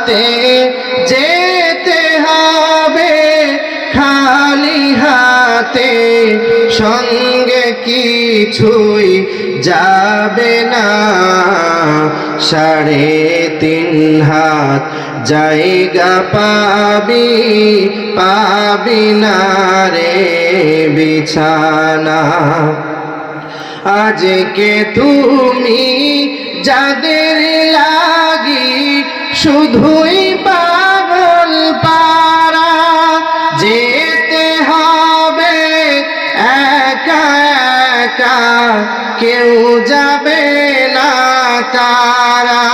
হাতে যেতে হবে, খালি হাতে সঙ্গে কিছুই যাবে না। 3.5 হাত জায়গা পাবি, পাবি না রে বিছানা। আজকে তুমি যাদের লাগি শুধুই পাগল পারা, যেতে হবে একা একা, কেউ যাবে না তারা।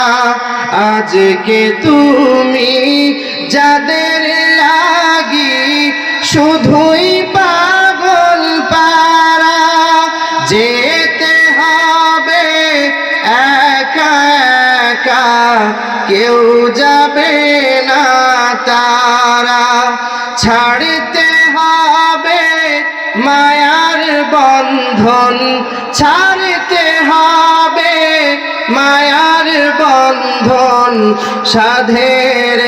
আজকে তুমি যাদের লাগি শুধুই পাগল পারা, যেতে হবে একা একা, কেউ যাবে না তারা। ছাড়তে হবে মায়ার বন্ধন, ছাড়তে হবে মায়ার বন্ধন, সাধের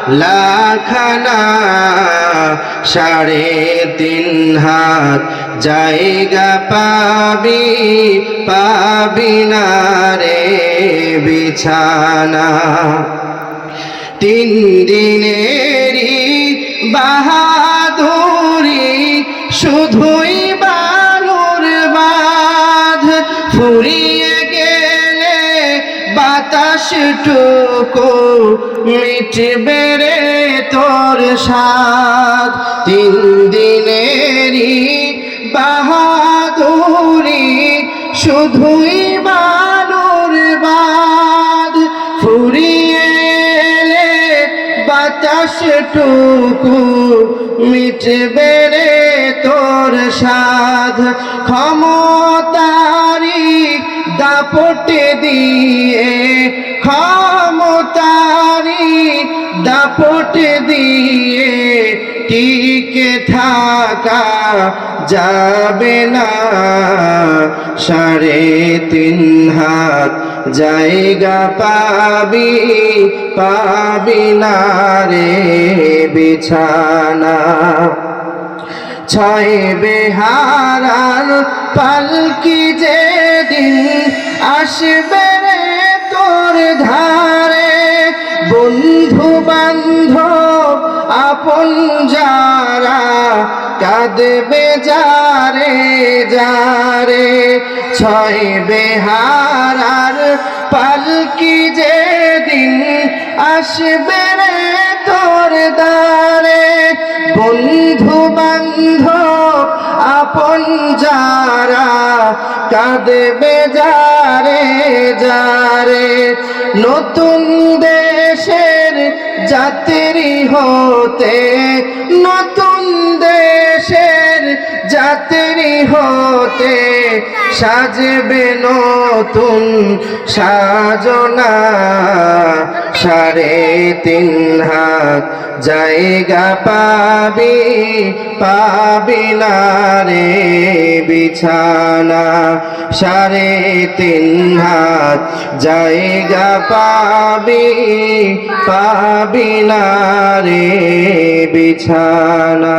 বালাখানা। 3.5 হাত জায়গা পাবি, পাবি না রে বিছানা। 3 দিনেরই বাহাদুরি শুধুই বালুর বাঁধ, ফুরিয়ে গেলে বাতাসটুকু মিটবে রে তোর স্বাদ। 3 দিনেরই বাহাদুরি শুধুই বালুর বাঁধ, ফুরিয়ে এলে বাতাসটুকু মিটবে রে তোর স্বাদ। ক্ষমতারি দাপটে দিয়ে, ক্ষমতারি দাপটে দিয়ে টিকে থাকা যাবে না। 3.5 হাত জায়গা পাবি, পাবি না রে বিছানা। 6 বেহারার পালকি যেদিন আসবে রে তোর ধারে, বন্ধু বান্ধব আপন যারা কাঁদবে যারে যারে। 6 বেহারার পালকি যেদিন আসবে রে তোর দ্বারে, বন্ধু বান্ধব আপন যারা কাঁদবে যারে যারে। নতুন দেশের যাত্রী হতে, নতুন দেশের যাত্রী হতে, সাজবে নতুন সাজনা। 3.5 হাত জায়গা পাবি, পাবি না রে বিছানা। 3.5 হাত জায়গা পাবি, পাবি না রে বিছানা।